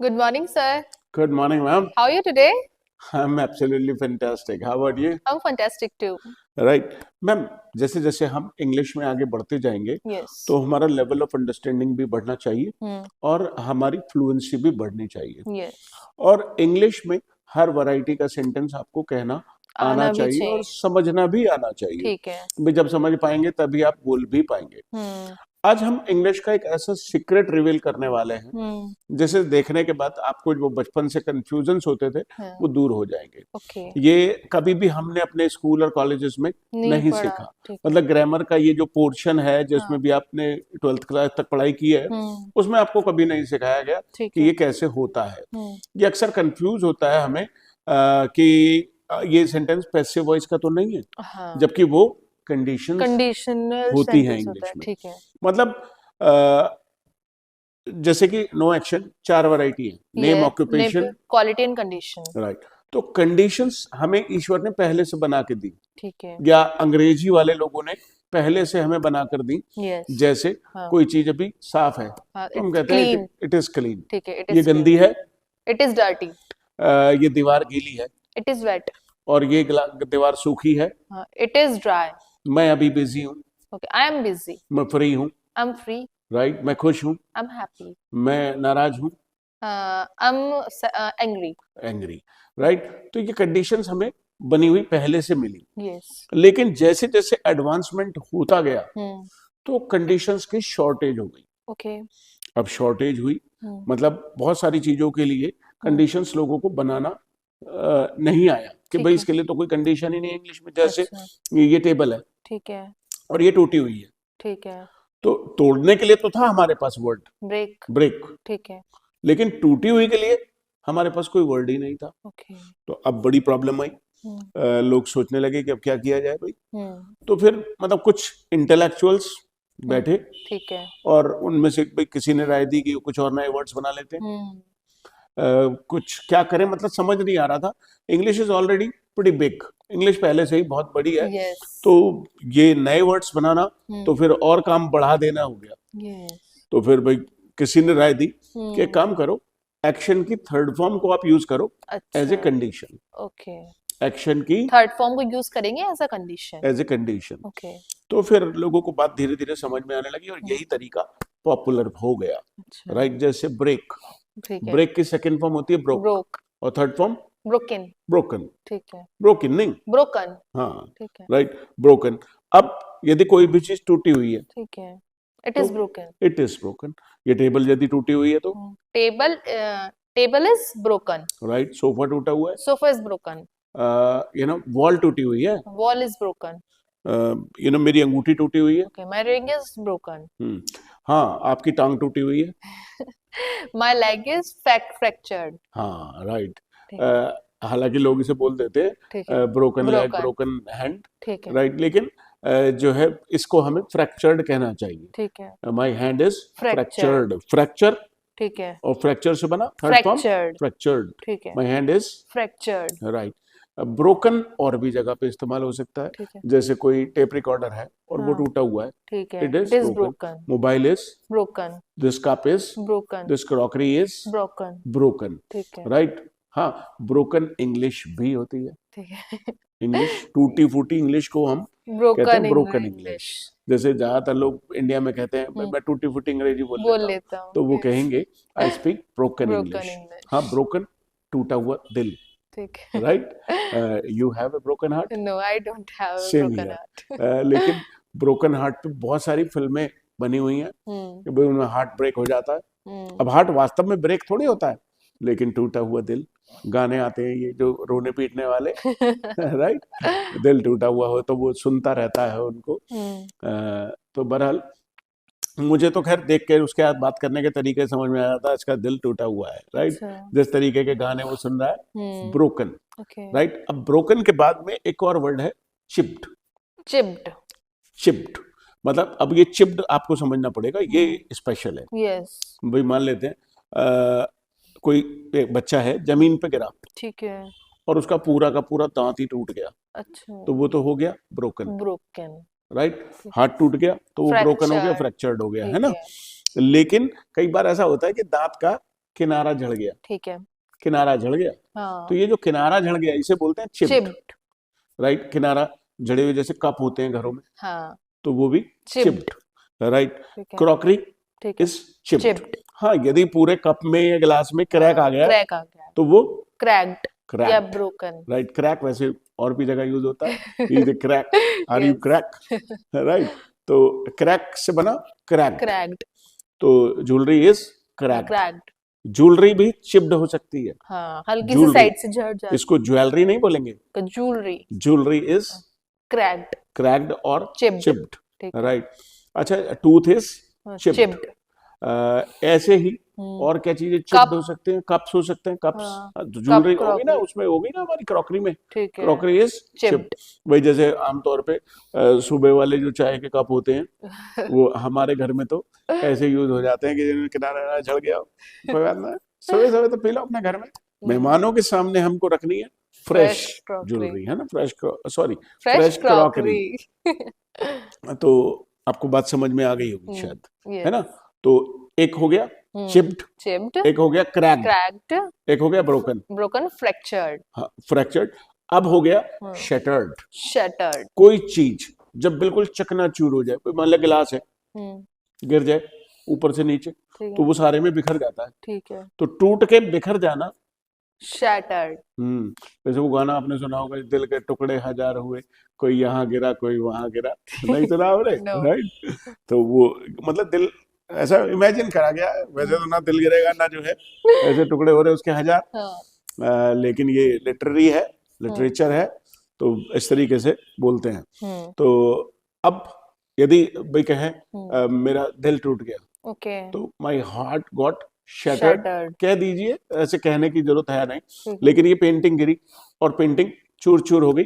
Good morning, sir. Good morning, ma'am. How are you today? I'm absolutely fantastic. How about you? I'm fantastic too. Right. Ma'am, जैसे जैसे हम English में आगे बढ़ते जाएंगे Yes. तो हमारा लेवल ऑफ अंडरस्टैंडिंग भी बढ़ना चाहिए Hmm. और हमारी फ्लुएंसी भी बढ़नी चाहिए। Yes. और इंग्लिश में हर वैरायटी का सेंटेंस आपको कहना आना आना भी चाहिए और चाहिए। समझना भी आना चाहिए। ठीक है। भी जब समझ पाएंगे तभी आप बोल भी पाएंगे। हम्म आज हम इंग्लिश का एक ऐसा सीक्रेट रिवील करने वाले हैं हम्म जिसे देखने के बाद आपको जो बचपन से कंफ्यूजन्स होते थे हाँ, वो दूर हो जाएंगे। ओके। ये कभी भी हमने अपने स्कूल और कॉलेजेस में नहीं पढ़ा। सीखा। ठीक है। मतलब ग्रामर का ये जो पोर्शन है हाँ। जिसमें भी आपने 12th क्लास तक पढ़ाई की है उसमें आपको कभी नहीं सिखाया गया ठीक कि है। ये कैसे होता है। हम्म ये अक्सर कंफ्यूज होता है हमें कि ये सेंटेंस पैसिव वॉइस का तो नहीं है, हाँ, जबकि वो कंडीशंस कंडीशनल होती हैं सेंटेंस होता इंग्लिश है। में। ठीक है। मतलब जैसे कि नो एक्शन 4 वैरायटी है, name, occupation, quality and condition. Right. तो कंडीशंस हमें ईश्वर ने पहले से बना के दी ठीक है। या अंग्रेजी वाले लोगों ने पहले से हमें बना कर दी। यस। जैसे हाँ। कोई चीज अभी साफ है हाँ, तो हम it's कहते हैं clean। It is clean. ठीक है। ये गंदी है, इट इज डर्टी। ये दीवार गीली है, इट इज वेट। और ये दीवार सूखी है। It is dry. मैं अभी बिजी हूँ, ओके। I am busy. मैं फ्री हूँ, आई एम फ्री। राइट। मैं खुश हूँ, आई एम हैप्पी। मैं नाराज हूँ, I am angry. Angry, right. तो ये कंडीशंस हमें बनी हुई पहले से मिली। यस। लेकिन जैसे जैसे एडवांसमेंट होता गया हम्म तो कंडीशंस की शॉर्टेज हो गई। ओके। अब शॉर्टेज हुई मतलब बहुत सारी चीजों के लिए कंडीशंस लोगों को बनाना नहीं आया कि ठीक भाई है। इसके लिए तो कोई कंडीशन ही नहीं है इंग्लिश में। जैसे अच्छा। ये टेबल है ठीक है। और ये टूटी हुई है, ठीक है। तो तोड़ने के लिए तो था हमारे पास वर्ड ब्रेक। ब्रेक, ठीक है। लेकिन टूटी हुई के लिए हमारे पास कोई वर्ड ही नहीं था। ओके। तो अब बड़ी प्रॉब्लम आई। हम्म लोग सोचने लगे कि अब क्या किया जाए भाई। हम्म तो फिर मतलब कुछ इंटेलेक्चुअल्स बैठे ठीक है। और उनमें से भाई किसी ने राय दी कि कुछ और नए वर्ड्स बना लेते हैं। कुछ क्या करें, मतलब समझ नहीं आ रहा था। English is already pretty big, English पहले से ही बहुत बड़ी है। यस। तो ये नए वर्ड्स बनाना तो फिर और काम बढ़ा देना हो गया। यस। तो फिर भाई किसी ने राय दी कि एक हम्म काम करो, एक्शन की थर्ड फॉर्म को आप यूज करो एज ए अच्छा। कंडीशन। ओके। एक्शन की थर्ड फॉर्म को यूज करेंगे as a condition. As a condition. Okay. तो फिर लोगों को बात धीरे धीरे समझ में आने लगी और यही तरीका पॉपुलर हो गया, अच्छा। राइट। जैसे ब्रेक, ठीक है। ब्रेक की सेकंड फॉर्म होती है ब्रोक, ब्रोक। और थर्ड फॉर्म ब्रोकन। ब्रोकन। ठीक है। ब्रोकन नहीं, ब्रोकन। हाँ, ठीक है। Right, broken. अब यदि कोई भी चीज टूटी हुई है ठीक है। इट तो is broken. It is broken. ये टेबल यदि टूटी हुई है तो table table is broken. Right, sofa टूटा हुआ सोफा इज ब्रोकन। है, वॉल टूटी हुई है, वॉल इज ब्रोकन। मेरी अंगूठी टूटी हुई है। Okay. My ring is broken. हाँ, आपकी टांग टूटी हुई है। My leg is fractured. हाँ, राइट। ठीक है। हालांकि लोग इसे बोल देते ठीक है। हैं broken leg, broken. Broken hand, ठीक है। राइट। लेकिन जो है इसको हमें फ्रैक्चर्ड कहना चाहिए। ठीक है। My hand is fractured. Fractured, fracture ठीक है। और फ्रैक्चर से बना थर्ड फॉर्म फ्रैक्चर्ड। फ्रैक्चर्ड। ठीक है। My hand is fractured. Right. Broken और भी जगह पे इस्तेमाल हो सकता है। ठीक है। जैसे कोई टेप रिकॉर्डर है और वो हाँ। टूटा हुआ है, ठीक है। It it is is broken. Broken. Mobile is, broken. This cup is, broken. This crockery is broken. Broken, ठीक है। राइट। हाँ, ब्रोकन इंग्लिश भी होती है। ठीक है। इंग्लिश टूटी फूटी इंग्लिश को हम कहते ब्रोकन हैं ब्रोकन इंग्लिश। इंग्लिश। जैसे ज्यादातर लोग इंडिया में कहते हैं मैं टूटी फूटी अंग्रेजी बोल बोल लेता हूँ, लेता हूँ। तो वो Yes. कहेंगे I speak broken broken English. English. हाँ, ब्रोकन टूटा हुआ दिल, ठीक है। Right. You have a broken heart, no I don't have a same broken heart. Here. लेकिन ब्रोकन हार्ट पे बहुत सारी फिल्में बनी हुई हैं कि भाई उनमें हार्ट ब्रेक हो जाता है। अब हार्ट वास्तव में ब्रेक थोड़ी होता है, लेकिन टूटा हुआ दिल, गाने आते हैं ये जो रोने पीटने वाले, राइट। दिल टूटा हुआ हो तो वो सुनता रहता है उनको। तो बहरहाल मुझे तो खैर देख के उसके बाद बात करने के तरीके समझ में आया था इसका दिल टूटा हुआ है, राइट। जिस तरीके के गाने वो सुन रहा है, ब्रोकन, राइट। अब ब्रोकन के बाद में एक और वर्ड है चिप्ड। चिप्ड। चिप्ड मतलब अब ये चिप्ड आपको समझना पड़ेगा, ये स्पेशल है। यस। भाई मान लेते हैं कोई एक बच्चा है जमीन पे गिरा, ठीक है। और उसका पूरा का पूरा दांत ही टूट गया, अच्छा। तो वो तो हो गया ब्रोकन, ब्रोकन, राइट। हाथ टूट गया तो वो ब्रोकन हो गया, फ्रैक्चर्ड हो गया, है ना। लेकिन कई बार ऐसा होता है कि दांत का किनारा झड़ गया, ठीक है। किनारा झड़ गया, हाँ, तो ये जो किनारा झड़ गया इसे बोलते हैं चिप्ड, चिप्ड। राइट। किनारा झड़े हुए जैसे कप होते हैं घरों में, हाँ, तो वो भी चिप्ड। Chipped, right. ठीक है, क्रॉकरी ठीक है। Is chipped. चिप्ड, हाँ, यदि पूरे कप में या गिलास में क्रैक आ गया क्रैक आ गया, तो वो क्रैक्ड या क्रैक्ड, ब्रोकन। राइट। क्रैक वैसे और भी जगह यूज होता है, is a crack, are you Yes. Crack, right. तो क्रैक से बना क्रैक्ड, क्रैक्ड, तो jewellery is cracked. Cracked. Jewellery भी चिप्ड हो सकती है, हाँ, हल्की सी ज्वेलरी, साइड से झड़ जाती इसको ज्वेलरी नहीं बोलेंगे, है। Jewellery, jewellery is cracked, cracked और चिप्ड। चिप्ड, ठीक है, राइट। अच्छा, टूथ इज चिप्ड। चिप्ड। ऐसे ही हम्म, और क्या चीजें कप। चिप्ड हो सकते हैं, कप्स हो सकते हैं, कप्स। हाँ, तो ज्वेलरी कप, होगी ना, क्रॉकरी। उसमें होगी ना हमारी क्रॉकरी में, ठीक है, क्रॉकरी इज चिप्ड। चिप्ड। वही जैसे आमतौर पे सुबह वाले जो चाय के कप होते हैं वो हमारे घर में तो ऐसे यूज हो जाते हैं कि जिनमें किनारा झड़ गया हो, कोई बात ना, सुबह सुबह तो पी लो अपने घर में, मेहमानों के सामने हमको रखनी है फ्रेश फ्रेश क्रॉकरी, ज्वेलरी, है ना, fresh, sorry, fresh fresh crockery. Crockery. तो आपको बात समझ में आ गई होगी शायद, है ना। यस। तो एक हो गया चिप्ड, चिप्ड, एक हो गया क्रैक्ड, क्रैक्ड, एक हो गया ब्रोकन, ब्रोकन, फ्रैक्चर्ड, हाँ, फ्रैक्चर्ड। अब हो गया शटर्ड। शटर्ड। कोई चीज जब बिल्कुल चकनाचूर हो जाए, कोई मान लिया गिलास है, गिर जाए ऊपर से नीचे, ठीक तो है, वो सारे में बिखर जाता है, ठीक है। तो टूट के बिखर जाना। शटर्ड। जैसे वो गाना आपने सुना होगा, दिल के टुकड़े हजार हुए, कोई यहाँ गिरा कोई वहां गिरा, नहीं सुना आपने, नो। राइट। तो वो मतलब दिल ऐसा इमेजिन करा गया है, वैसे तो ना दिल गिरेगा ना जो है ऐसे टुकड़े हो रहे उसके हजार, हाँ, लेकिन ये लिटरेरी है, लिटरेचर है, तो इस तरीके से बोलते हैं। तो अब यदि भाई कहें मेरा दिल टूट गया, ओके, तो my heart got shattered shattered. कह दीजिए, ऐसे कहने की जरूरत है नहीं, ठीक है। लेकिन ये पेंटिंग गिरी और पेंटिंग चूर चूर हो गई।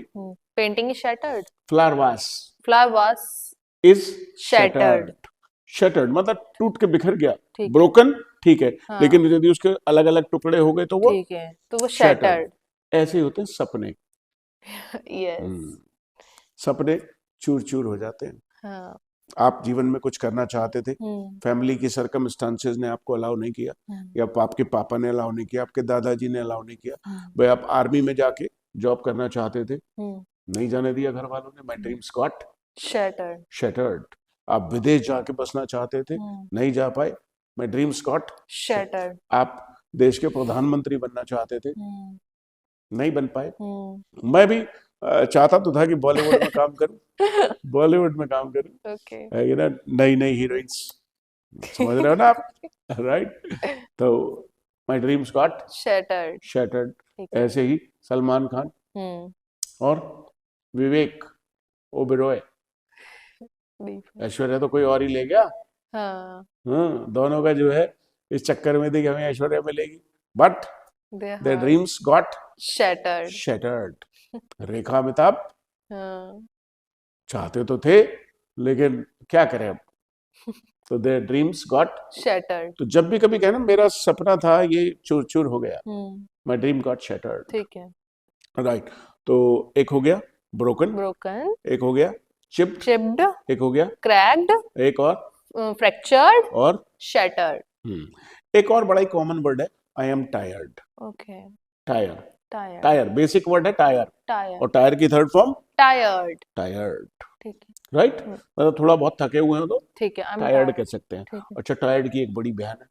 Painting is shattered, flower vase flower vase is shattered. Shattered, shattered मतलब टूट के बिखर गया, ठीक है, ब्रोकन, ठीक है, हाँ, लेकिन यदि उसके अलग अलग टुकड़े हो गए तो वो ठीक है, तो वो शैटर्ड। शटर्ड। ऐसे ही होते हैं सपने, यस। सपने चूर चूर हो जाते हैं। हाँ, आप जीवन में कुछ करना चाहते थे, फैमिली की सर्कमस्टांसेस ने आपको अलाउ नहीं किया, या आपके पापा ने अलाउ नहीं किया, आपके दादाजी ने अलाउ नहीं किया, भाई आप आर्मी में जाके जॉब करना चाहते थे, नहीं जाने दिया घर वालों ने, my dreams got shattered. Shattered. आप विदेश जाके बसना चाहते थे, नहीं जा पाए, माय ड्रीम्स गॉट शटर्ड। आप देश के प्रधानमंत्री बनना चाहते थे, नहीं बन पाए। मैं भी चाहता तो था कि बॉलीवुड में काम करूं, बॉलीवुड में काम करूं, ओके, ये ना नई नई हीरोइंस, समझ रहे हो ना आप, राइट। तो my dreams got shattered. Shattered. ठीक है। ऐसे ही सलमान खान और विवेक ओबेरॉय, ऐश्वर्या तो कोई और ही ले गया, हाँ, दोनों का जो है इस चक्कर में थी कि हमें ऐश्वर्या मिलेगी, but their dreams got shattered. Shattered. Rekha Amitabh हाँ, चाहते तो थे, लेकिन क्या करें अब, तो देयर ड्रीम्स गॉट शटर्ड। तो जब भी कभी कहना मेरा सपना था ये चूर चूर हो गया, माय ड्रीम गॉट शैटर्ड, ठीक है, राइट। तो एक हो गया ब्रोकन, ब्रोकन, एक हो गया चिप्ड, चिप्ड, एक हो गया क्रैक्ड, एक और फ्रैक्चर्ड और शटर्ड। एक और बड़ा ही कॉमन वर्ड है, I am tired. Okay, tyre, tired, tyre basic word है टायर, टायर्ड, और टायर की थर्ड फॉर्म टायर्ड। टायर्ड, ठीक है, राइट। मतलब थोड़ा बहुत थके हुए हो तो ठीक है, टायर्ड कह सकते हैं। ठीक है। अच्छा, टायर्ड की एक बड़ी बहन है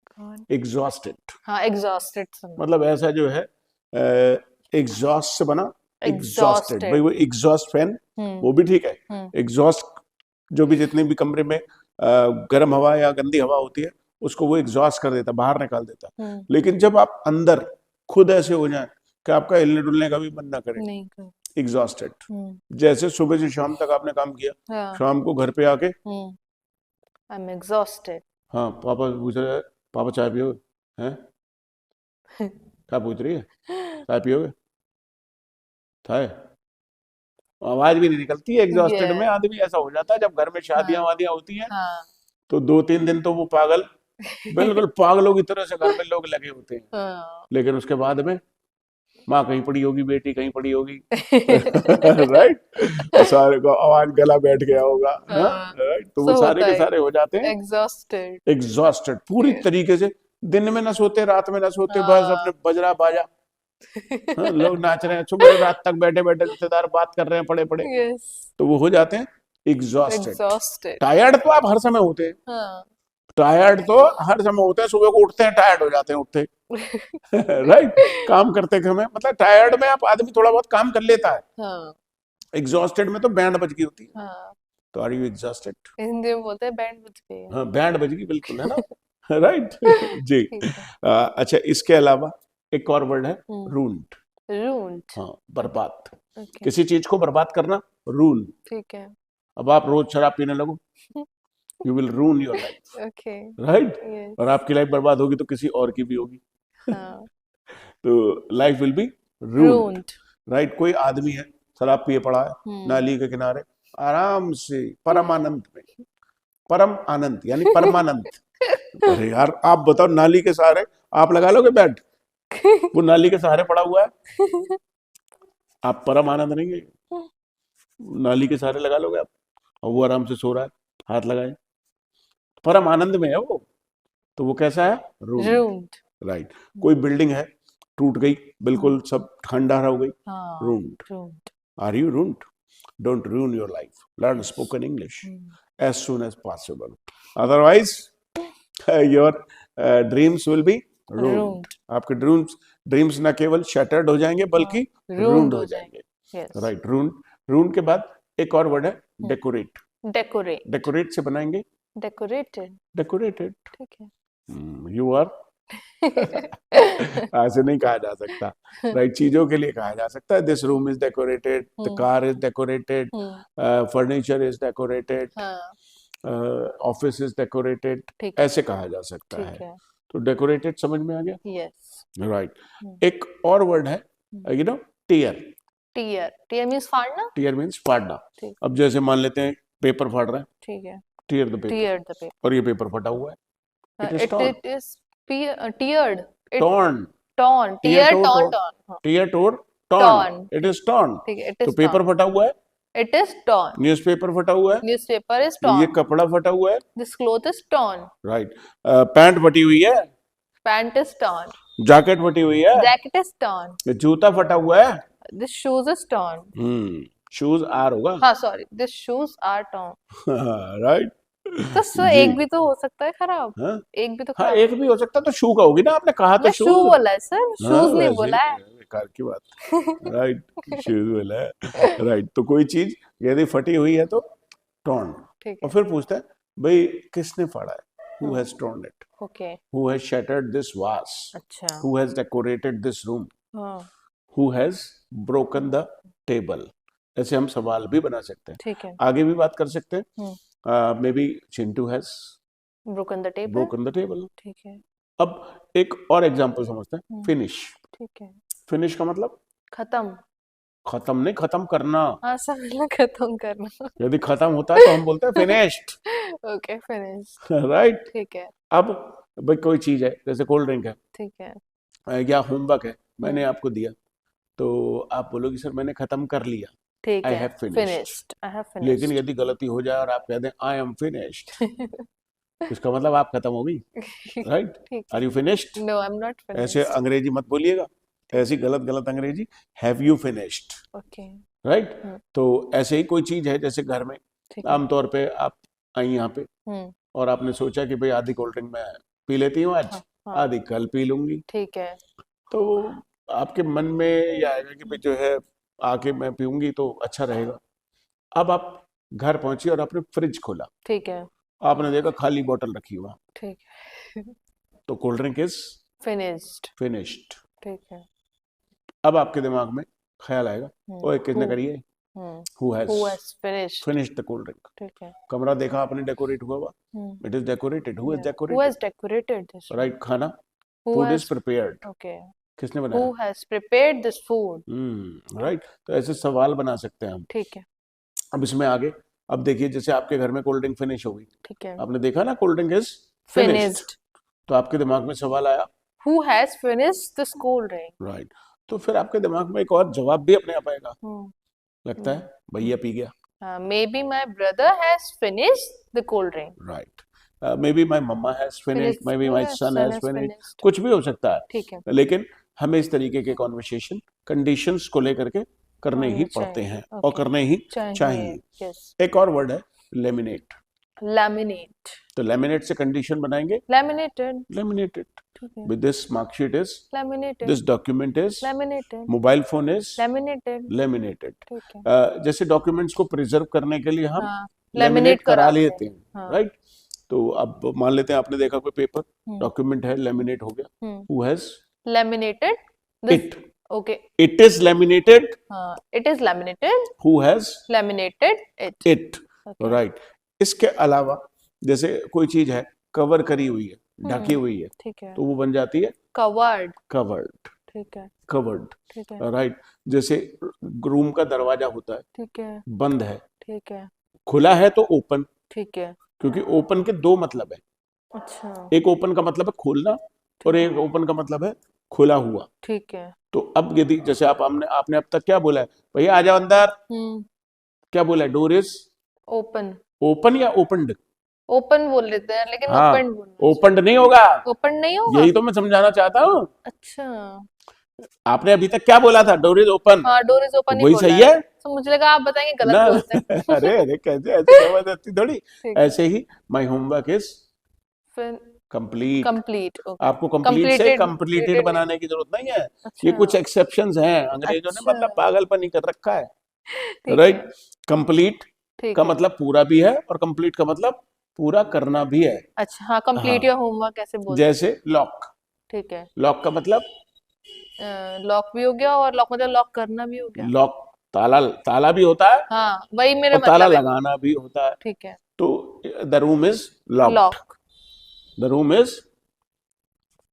कौन? एग्जॉस्टेड, हाँ, एग्जॉस्टेड। मतलब ऐसा जो है एग्जॉस्ट से बना एग्जॉस्टेड, भाई वो एग्जॉस्ट फैन वो भी ठीक है, एग्जॉस्ट जो भी जितने भी कमरे में गर्म हवा या गंदी हवा होती है उसको वो एग्जॉस्ट कर देता, बाहर निकाल देता। लेकिन जब आप अंदर खुद ऐसे हो जाए कि आपका हिलने डुलने का भी मन ना करे, एग्जॉस्टेड। जैसे सुबह से शाम तक आपने काम किया, हाँ, शाम को घर पे आके आई एम एग्जॉस्टेड। हाँ पापा पूछ रहे, पापा चाय पियोगे हैं, क्या पूछ रही है, चाय पियोगे, चाय, आवाज भी नहीं निकलती है एग्जॉस्टेड में, आदमी ऐसा हो जाता है। जब घर में शादियां वादियां होती हैं तो 2-3 दिन तो वो पागल, बिल्कुल पागलों की तरह से घर में लोग लगे होते हैं, लेकिन उसके बाद में माँ कहीं पड़ी होगी, बेटी कहीं पड़ी होगी, राइट, सारे को आवाज गला बैठ गया होगा, राइट, तो वो सारे के सारे हो जाते हैं एग्जॉस्टेड, एग्जॉस्टेड, पूरी तरीके से दिन में ना सोते, रात में ना सोते, बस अपने बजरा बाजा, हाँ, लोग नाच रहे हैं, सुबह रात तक बैठे बैठे रिश्तेदार बात कर रहे हैं पड़े पड़े, यस, तो वो हो जाते हैं एग्जॉस्टेड। एग्जॉस्टेड। टायर्ड तो आप हर समय होते हैं, हाँ। टायर्ड तो हर समय होते हैं, सुबह को उठते हैं टायर्ड हो जाते हैं उठते राइट, काम करते समय, मतलब टायर्ड में आप आदमी थोड़ा बहुत काम कर लेता है, हाँ। एग्जॉस्टेड में तो बैंड बज गई होती है। हाँ, तो आर यू एग्जॉस्टेड? हिंदी में बोलते हैं बैंड बज गई है। हाँ, बैंड बज गई, बिल्कुल, है ना, राइट जी। ठीक है। अच्छा, इसके अलावा एक और वर्ड है हम्म। रून्ड। रून्ड। हाँ, बर्बाद, ओके, किसी चीज को बर्बाद करना, रून। ठीक है। अब आप रोज शराब पीने लगो, you will ruin your life, okay, right, yes. और आपकी लाइफ बर्बाद होगी तो किसी और की भी होगी, हाँ, तो लाइफ विल बी रून्ड, रून्ड। राइट। कोई आदमी है, शराब पिए पड़ा है नाली के किनारे, आराम से परम आनंद में, परम आनंद यानी परमानंद। अरे यार, आप बताओ, नाली के सहारे आप लगा लोगे बेड, वो नाली के सहारे पड़ा हुआ है, आप परम आनंद नहीं है, नाली के सहारे लगा लोगे आप, और वो आराम से सो रहा है, हाथ लगाए, परम आनंद में है वो, तो वो कैसा है, रूम, रून्ड। राइट। कोई बिल्डिंग है, टूट गई, बिल्कुल सब खंडहर हो गई, हाँ, ruined. Ruined. Are you ruined? Don't ruin your life, learn spoken English as soon as possible, otherwise your dreams will be ruined. रून्ड। आपके ड्रीम्स ना केवल shattered हो जाएंगे बल्कि रून्ड ruined हो हो जाएंगे। जाएंगे, यस। राइट। रून के बाद एक और वर्ड है डेकोरेट। डेकोरेट। डेकोरेट से बनाएंगे डेकोरेटेड। डेकोरेटेड, ठीक है। यू आर ऐसे नहीं कहा जा सकता, राइट, चीजों के लिए कहा जा सकता है, this room is decorated, the car is decorated, furniture is decorated, हाँ, ऑफिस इज डेकोरेटेड, ठीक है। ऐसे कहा जा सकता ठीक है। है। तो डेकोरेटेड समझ में आ गया, यस। राइट। एक और वर्ड है, you know, tear. Tear. Tear means फाड़ना। टीयर मीन्स फाड़ना। ठीक। अब जैसे मान लेते हैं पेपर फाड़ रहे हैं, ठीक है। Tear the paper, tear the paper. और ये पेपर फटा हुआ है, it is torn, it is teared. Torn, torn. Tear tear tore, torn torn. हाँ, tear tore, torn, torn. It is torn. ठीक है, इट तो इज पेपर टॉर्न। फटा हुआ है, इट इज टॉर्न। न्यूज़पेपर फटा हुआ है, न्यूज़पेपर इज ये टॉर्न। कपड़ा फटा हुआ है, this cloth is torn. Right. Pant फटी हुई है, पैंट इज टॉर्न। जैकेट फटी हुई है, जैकेट इज टॉर्न। जूता फटा हुआ है, this shoes is torn. Shoes are होगा, हाँ, sorry, this shoes are torn. Right तो सर जी। एक भी तो हो सकता है खराब। हाँ, एक भी तो हाँ, खराब। एक भी हो सकता, तो शू का होगी ना, आपने कहा तो मैं शू शूज, बोला है सर, हाँ, शूज नहीं वैसे बोला है। बेकार की बात, राइट, शूज बोला है, राइट। तो कोई चीज यदि फटी हुई है तो टॉर्न, ठीक और है। फिर पूछता है भाई किसने फाड़ा है, who has torn it, okay. who has shattered this vase, अच्छा। who has decorated this room, हाँ, who has broken the table। ऐसे हम सवाल भी बना सकते हैं, ठीक है। आगे भी बात कर सकते हैं, may be Chintu has broken the table. Broken the table. ठीक है। अब एक और एग्जांपल समझते हैं, फिनिश। ठीक है। फिनिश का मतलब खत्म। खत्म नहीं, खत्म करना, हाँ, समझना, खत्म करना। यदि खत्म होता है तो हम बोलते हैं फिनिश्ड, ओके, फिनिश। राइट। ठीक है। अब भाई कोई चीज है, जैसे कोल्ड ड्रिंक है, ठीक है। या होमवर्क है, मैंने आपको दिया, तो आप बोलोगे सर मैंने खत्म कर लिया, ठीक आई है। Have finished. Finished. I have लेकिन फिनिश्ड। यदि गलती हो जाए और आप कह दें आई एम फिनिश्ड, इसका मतलब आप खत्म हो गई, राइट। ठीक आर है। You finished? No, I am not ऐसे फिनिश्ड। अंग्रेजी मत बोलिएगा, ऐसी गलत गलत अंग्रेजी, have you finished, okay. Right. तो ऐसे ही कोई चीज है, जैसे घर में ठीक है। आमतौर पे आप आई यहाँ पे हम्म। और आपने सोचा कि भाई आधी कोल्ड ड्रिंक मैं पी लेती हूँ आज, हाँ। आधी कल पी लूंगी, ठीक है। तो आपके मन में ये आएगा कि भाई जो है आके मैं पीऊंगी तो अच्छा रहेगा। अब आप घर पहुंची और आपने फ्रिज खोला, ठीक है। आपने देखा खाली बोतल रखी हुआ, ठीक है। तो cold drink is finished. Finished. ठीक है। अब आपके दिमाग में ख्याल आएगा, ओए किसने करी है, who has Who has finished? Finished the cold drink. ठीक है। कमरा देखा आपने डेकोरेट हुआ हुआ, it is decorated, who has Who decorated, has decorated this room? Right. खाना, Who food is has prepared, okay? किसने बनाया, Who has prepared this food? Right. तो ऐसे सवाल बना सकते हैं हम। ठीक है। अब इसमें आगे, अब देखिए जैसे आपके घर में कोल्ड ड्रिंक फिनिश हो गई, ठीक है। आपने देखा ना cold drink is finished, Finished. तो आपके दिमाग में सवाल आया, Who has finished this cold drink? Right. तो फिर आपके दिमाग में एक और जवाब भी अपने आप आएगा, लगता है भैया पी गया, Maybe my brother has finished the cold drink. Right. Maybe my mamma has finished, maybe my son has finished, कुछ भी हो सकता है। ठीक है। लेकिन हमें इस तरीके के कॉन्वर्सेशन कंडीशंस को लेकर के करने ही पड़ते हैं और करने ही चाहिए। यस। एक और वर्ड है लेमिनेट। लैमिनेट। तो लेमिनेट से कंडीशन बनाएंगे लैमिनेटेड। लेमिनेटेड, ठीक है। with this mark sheet is laminated. this document is laminated. mobile phone is laminated. laminated। ठीक है। जैसे डॉक्यूमेंट्स को प्रिजर्व करने के लिए हम हाँ, लेमिनेट करा कराते लेते हैं। हैं, हाँ। राइट। तो अब मान लेते हैं आपने देखा कोई पेपर डॉक्यूमेंट है, लेमिनेट हो गया, who has laminated this. it, okay. it is laminated, हाँ, it is laminated, who has laminated it. it, right. इसके अलावा जैसे कोई चीज है कवर करी हुई है, ढकी हुई है, ठीक है। तो वो बन जाती है कवर्ड। कवर्ड, ठीक है। कवर्ड, ठीक है। राइट। जैसे रूम का दरवाजा होता है, ठीक है। बंद है, ठीक है। खुला है तो ओपन, ठीक है। क्योंकि ओपन के दो मतलब है। अच्छा। एक ओपन का मतलब है खोलना और एक ओपन का मतलब है खुला हुआ। ठीक है। तो अब यदि जैसे आपने अब तक क्या बोला है, भैया आ जाओ अंदर, क्या बोला है, डोर इज ओपन। ओपन या ओपनड? ओपन बोल लेते हैं, लेकिन हाँ, ओपन बोलना ओपनड नहीं होगा, ओपन नहीं होगा। यही तो मैं समझाना चाहता हूँ। अच्छा। आपने अभी तक क्या बोला था, डोर इज ओपन। हाँ, डोर इज ओपन ही वही बोला सही है तो मुझे लगा आप बताएंगे गलत ना। बोलते हैं। अरे अरे कैसे, ऐसे जबरदस्ती थोड़ी। ठीक है। ऐसे ही माई होमवर्क इज फिर कंप्लीट। कंप्लीट। ओके। आपको कंप्लीट से कंप्लीटेड बनाने की जरूरत नहीं है। ये अच्छा। कुछ एक्सेप्शंस हैं, अंग्रेजों ने अच्छा। मतलब पागलपनी कर रखा है, ठीक राइट। है। कंप्लीट ठीक का है। मतलब पूरा भी है और कंप्लीट का मतलब पूरा करना भी है। अच्छा, हाँ, कंप्लीट हाँ, या होमवर्क कैसे बोलते हैं। जैसे लॉक, ठीक है। लॉक का मतलब लॉक भी हो गया और लॉक मतलब लॉक करना भी हो गया। लॉक ताला, ताला भी होता है हाँ, वही मेरा और ताला मतलब है। लगाना भी होता है। ठीक है। तो the room is locked, lock. The room is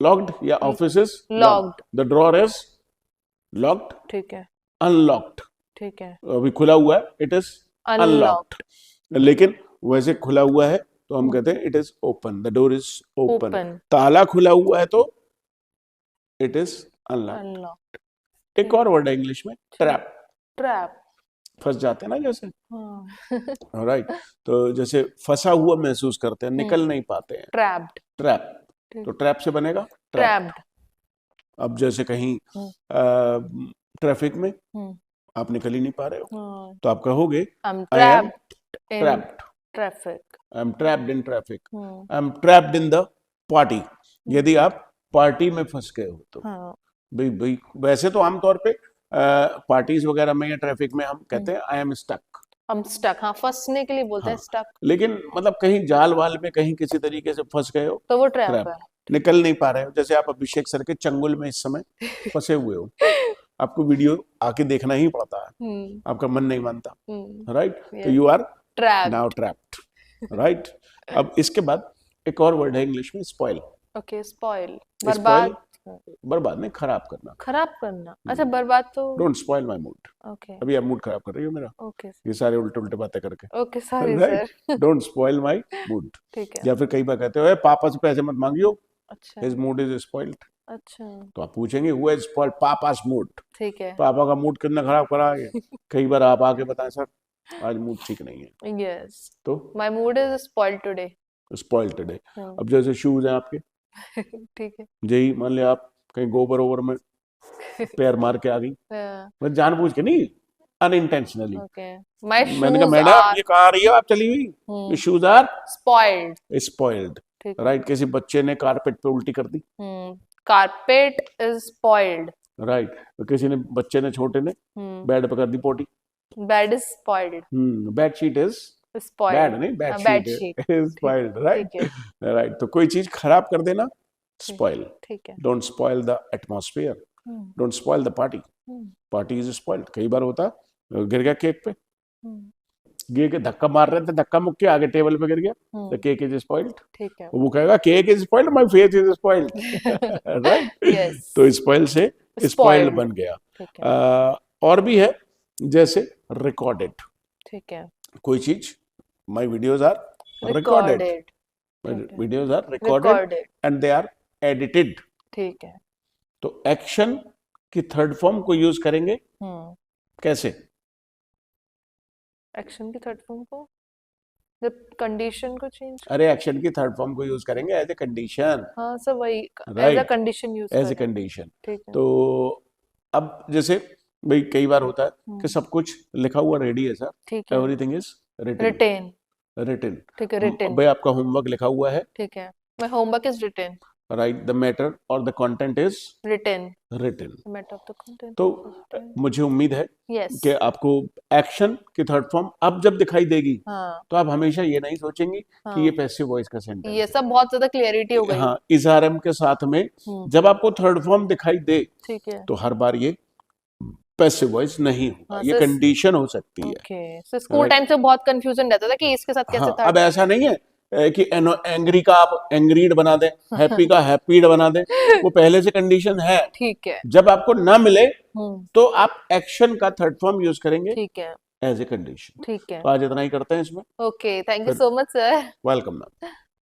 locked या office is locked. The drawer is locked, ठीक है। अनलॉक्ड, ठीक है। अभी खुला हुआ है, इट इज अनलॉक्ड। अनलॉक्ड। लेकिन वैसे खुला हुआ है तो हम कहते हैं it is open, the door is open. Open. ताला खुला हुआ है तो इट इज अनलॉक्ड। अनलॉक्ड। एक और वर्ड है इंग्लिश में, ट्रैप। ट्रैप। फंस जाते हैं ना जैसे, हाँ। राइट। तो जैसे फंसा हुआ महसूस करते हैं, निकल नहीं पाते हैं, ट्रैप्ड। ट्रैप। तो ट्रैप से बनेगा ट्रैप। ट्रैप्ड। अब जैसे कहीं ट्रैफिक में आप निकल ही नहीं पा रहे हो तो आप कहोगे I am trapped, traffic. I am trapped in traffic, I am trapped in the party. यदि आप पार्टी में फंस गए हो तो भाई भाई, वैसे तो आमतौर पे पार्टीज वगैरह में या ट्रैफिक में हम कहते हैं आई एम स्टक। हम स्टक, हाँ, फंसने के लिए बोलते हैं स्टक। लेकिन मतलब कहीं जाल वाल में कहीं किसी तरीके से फंस गए हो तो वो ट्रैप है। निकल नहीं पा रहे हो। जैसे आप अभिषेक सर के चंगुल में इस समय फंसे हुए हो, आपको वीडियो आके देखना ही पड़ता है, आपका मन नहीं मानता, राइट। तो you are now trapped, right. अब इसके बाद एक और वर्ड है इंग्लिश में, स्पॉइल। ओके, स्पॉइल, बर्बाद। बर्बाद नहीं, खराब करना। खराब करना, अच्छा, बर्बाद तो। Don't spoil my mood. Okay. अभी आप मूड खराब कर रही हो मेरा, ओके, ये सारे उल्टे उल्टे बातें करके। Okay, sorry sir. Don't spoil my mood. ठीक है। या फिर कई बार कहते हो पापा से पैसे मत मांगियो, अच्छा, हिज मूड इज स्पॉइल्ड। अच्छा, तो आप पूछेंगे who has spoiled papa's mood. ठीक है। पापा का मूड कितना खराब करा है। कई बार आप आके बताएं सर आज मूड ठीक नहीं है। यस, तो my mood is spoiled today. Spoiled today. अब जैसे शूज हैं आपके, ठीक है। यही मान लिया आप कहीं गोबर ओवर में पैर मार के आ गई, मैं जानबूझ के नहीं, अनइंटेंशनली। ओके, माय मैंने कहा शूज मैडम आर ये कहाँ आ रही हो आप चली हुई, शूज आर स्पॉइल्ड। स्पॉइल्ड, ठीक है। राइट। किसी बच्चे ने कारपेट पे उल्टी कर दी, कारपेट इज स्पॉइल्ड, राइट। किसी ने बच्चे ने छोटे ने बेड पे कर दी potty, bed is spoiled. Bed sheet is spoiled, bed नहीं, bed bed sheet sheet is spoiled, right, ठीक है। राइट। तो कोई चीज खराब कर देना, स्पॉइल। ठीक है। Don't spoil the atmosphere, don't spoil the party, party is spoiled. कई बार होता है गिर गया केक पे, गिर के धक्का मार रहे थे, धक्का मुक्के आगे टेबल पे गिर गया, द केक इज स्पॉइल्ड। ठीक है। वो कहेगा cake is spoiled, my face is spoiled, right. Yes, तो स्पॉइल से स्पॉइल्ड बन गया। ठीक है। और भी है जैसे रिकॉर्डेड। ठीक है। कोई चीज, my videos are recorded, videos are recorded and they are edited. ठीक है। तो एक्शन की थर्ड फॉर्म को यूज करेंगे कैसे? एक्शन की थर्ड फॉर्म को कंडीशन को चेंज, अरे एक्शन की थर्ड फॉर्म को यूज करेंगे एज ए कंडीशन, हाँ सर वही as a right, condition use as a करें। कंडीशन। ठीक है। तो अब जैसे भाई कई बार होता है कि हम्म, सब कुछ लिखा हुआ रेडी है सर, ठीक है। Everything is written, written, written. ठीक है, रिटेन, भाई आपका होमवर्क लिखा हुआ है, ठीक है। My homework is written, right, the matter और the content is written, written. Matter of the content तो इज रिटेन। मुझे उम्मीद है यस, कि आपको एक्शन की थर्ड फॉर्म अब जब दिखाई देगी हाँ तो आप हमेशा ये नहीं सोचेंगी कि ये हाँ, पैसिव वॉइस का सेंटेंस ये सब बहुत ज्यादा क्लियरिटी हो है। गई। हाँ, इजहारम के साथ में हम्म, जब आपको थर्ड फॉर्म दिखाई दे ठीक है। तो हर बार ये पैसिव वॉइस नहीं होगा, हाँ ये सर, कंडीशन हो सकती है, okay sir, school right. Time से बहुत कंफ्यूजन रहता था कि इसके साथ कैसे हाँ, था। अब ऐसा नहीं है कि एंग्री का आप एंग्रीड बना दें, हैप्पी का हैप्पीड बना दें, वो पहले से कंडीशन है। ठीक है। जब आपको ना मिले हम्म, तो आप एक्शन का थर्ड फॉर्म यूज करेंगे ठीक है, एज ए कंडीशन। ठीक है। तो आज इतना ही करते हैं इसमें, ओके, थैंक यू फिर so much sir. Welcome ma'am.